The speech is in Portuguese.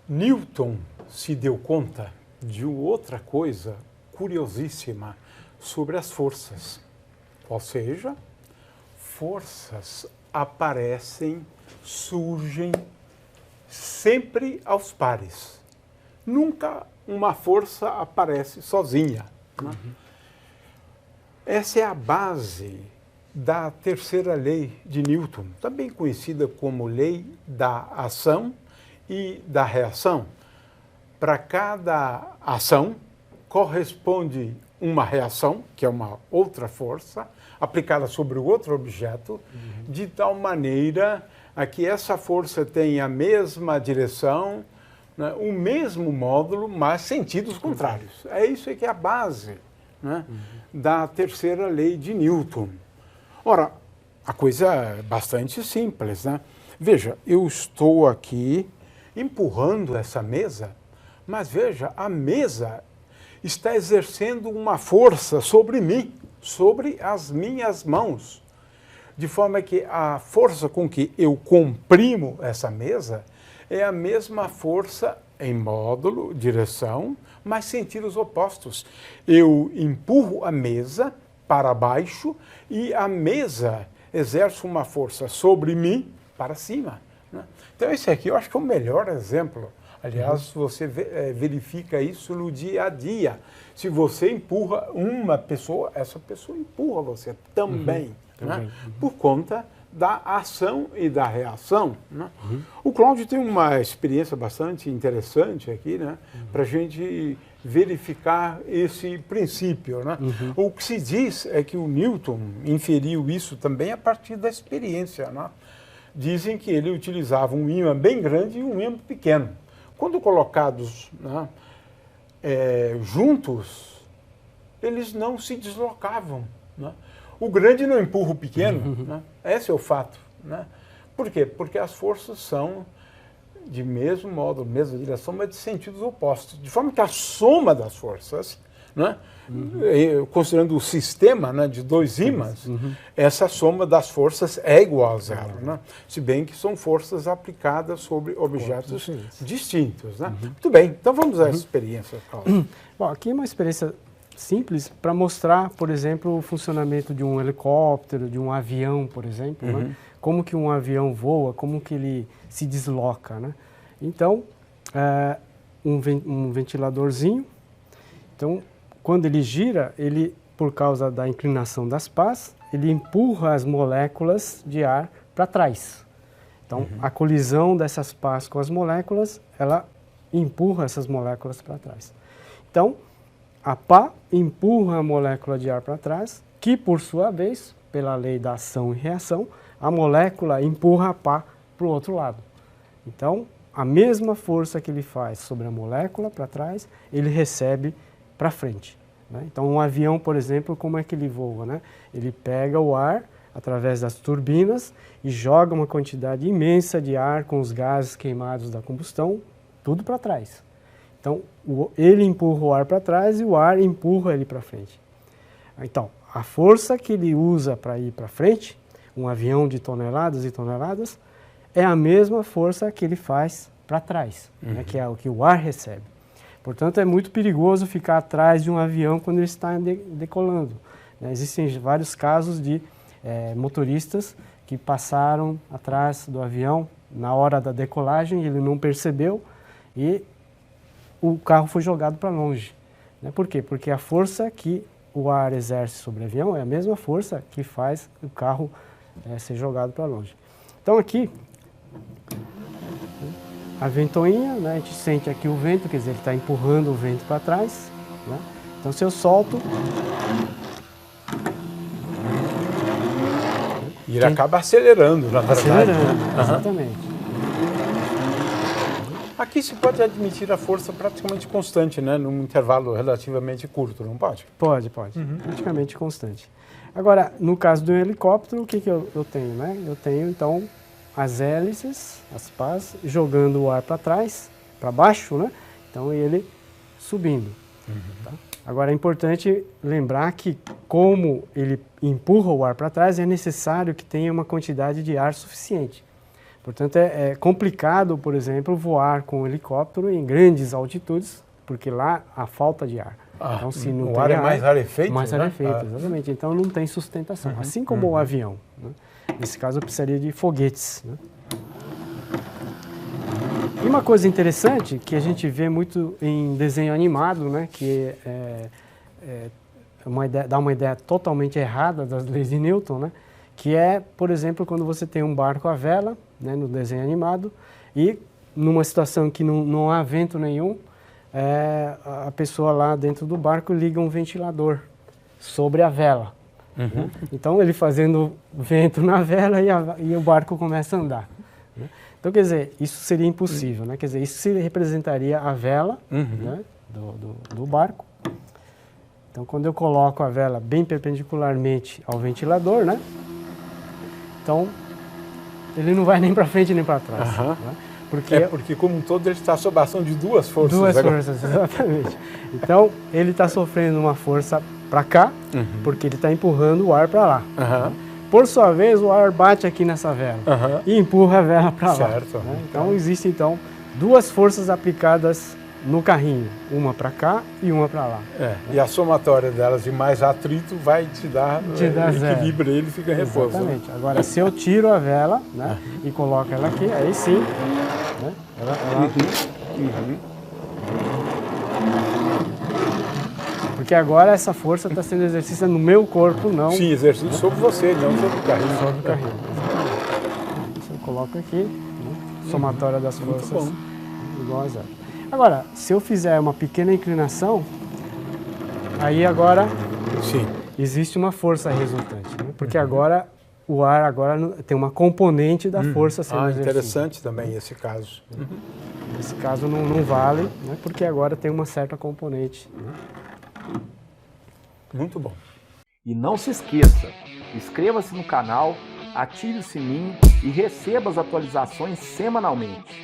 Newton se deu conta de outra coisa curiosíssima sobre as forças. Ou seja, forças aparecem, surgem sempre aos pares. Nunca uma força aparece sozinha. Né? Essa é a base da terceira lei de Newton, também conhecida como lei da ação e da reação. Para cada ação corresponde uma reação, que é uma outra força, aplicada sobre outro objeto, de tal maneira a que essa força tenha a mesma direção, né, o mesmo módulo, mas sentidos contrários. É isso que é a base, né, da terceira lei de Newton. Ora, a coisa é bastante simples, né? Veja, eu estou aqui empurrando essa mesa, mas veja, a mesa está exercendo uma força sobre mim, sobre as minhas mãos, de forma que a força com que eu comprimo essa mesa é a mesma força em módulo, direção, mas sentidos opostos. Eu empurro a mesa para baixo e a mesa exerce uma força sobre mim para cima. Né? Então esse aqui eu acho que é o melhor exemplo. Aliás, você verifica isso no dia a dia. Se você empurra uma pessoa, essa pessoa empurra você também, né? Por conta da ação e da reação. Né? O Cláudio tem uma experiência bastante interessante aqui, né? Para a gente verificar esse princípio. Né? O que se diz é que o Newton inferiu isso também a partir da experiência. Né? Dizem que ele utilizava um ímã bem grande e um ímã pequeno. Quando colocados, né, juntos, eles não se deslocavam. Né? O grande não empurra o pequeno, né? Esse é o fato. Né? Por quê? Porque as forças são de mesmo modo, mesma direção, mas de sentidos opostos. De forma que a soma das forças, né, considerando o sistema, né, de dois ímãs, essa soma das forças é igual a zero. Né? Se bem que são forças aplicadas sobre objetos distintos. Né? Muito bem, então vamos a essa experiência, Carlos. Bom, aqui é uma experiência simples para mostrar, por exemplo, o funcionamento de um helicóptero, de um avião, por exemplo, né? Como que um avião voa, como que ele se desloca. Né? Então, um ventiladorzinho, então, quando ele gira, ele, por causa da inclinação das pás, ele empurra as moléculas de ar para trás. Então, a colisão dessas pás com as moléculas, ela empurra essas moléculas para trás. Então, a pá empurra a molécula de ar para trás, que, por sua vez, pela lei da ação e reação, a molécula empurra a pá para o outro lado. Então, a mesma força que ele faz sobre a molécula para trás, ele recebe para frente. Né? Então, um avião, por exemplo, como é que ele voa? Né? Ele pega o ar através das turbinas e joga uma quantidade imensa de ar com os gases queimados da combustão, tudo para trás. Então, ele empurra o ar para trás e o ar empurra ele para frente. Então, a força que ele usa para ir para frente, um avião de toneladas e toneladas, é a mesma força que ele faz para trás, né? Que é o que o ar recebe. Portanto, é muito perigoso ficar atrás de um avião quando ele está decolando. Né? Existem vários casos de motoristas que passaram atrás do avião na hora da decolagem, ele não percebeu e o carro foi jogado para longe. Né? Por quê? Porque a força que o ar exerce sobre o avião é a mesma força que faz o carro ser jogado para longe. Então aqui, a ventoinha, né, a gente sente aqui o vento, quer dizer, ele está empurrando o vento para trás. Né? Então se eu solto... E ele acaba acelerando, na verdade. Acelerando, exatamente. Aqui se pode admitir a força praticamente constante, né, num intervalo relativamente curto, não pode? Pode. Praticamente constante. Agora, no caso do helicóptero, o que eu tenho? Né? Eu tenho, então, as hélices, as pás, jogando o ar para trás, para baixo, né? Então ele subindo. Tá? Agora, é importante lembrar que, como ele empurra o ar para trás, é necessário que tenha uma quantidade de ar suficiente. Portanto, é complicado, por exemplo, voar com um helicóptero em grandes altitudes, porque lá há falta de ar. Então, se não o ar é mais rarefeito? Mais rarefeito, exatamente. Então, não tem sustentação. Assim como o avião. Né? Nesse caso, eu precisaria de foguetes. Né? E uma coisa interessante que a gente vê muito em desenho animado, né? Que dá uma ideia totalmente errada das leis de Newton, né? Que é, por exemplo, quando você tem um barco à vela, né, no desenho animado, e numa situação que não há vento nenhum, a pessoa lá dentro do barco liga um ventilador sobre a vela. Né? Então, ele fazendo vento na vela e o barco começa a andar. Né? Então, quer dizer, isso seria impossível. Né? Quer dizer, isso representaria a vela né, do barco. Então, quando eu coloco a vela bem perpendicularmente ao ventilador, né? Então, ele não vai nem para frente nem para trás. Né? Porque, como um todo, ele está sob a ação de duas forças. Duas forças, exatamente. Então, ele está sofrendo uma força para cá, porque ele está empurrando o ar para lá. Por sua vez, o ar bate aqui nessa vela e empurra a vela para lá. Certo. Né? Então, existem duas forças aplicadas no carrinho, uma para cá e uma para lá. E a somatória delas de mais atrito vai te dar equilíbrio, ele fica em repouso. Exatamente. Né? Agora, se eu tiro a vela, né, e coloco ela aqui, aí sim, né, porque agora essa força está sendo exercida no meu corpo, não... Sim, exercício sobre você, não sobre o carrinho. Sobre o carrinho. Isso eu coloco aqui, né, somatória das forças igual a zero. Agora, se eu fizer uma pequena inclinação, aí agora existe uma força resultante, né? Porque agora o ar tem uma componente da força sendo exercida. Interessante também esse caso. Nesse caso não vale, né? Porque agora tem uma certa componente. Né? Muito bom. E não se esqueça, inscreva-se no canal, ative o sininho e receba as atualizações semanalmente.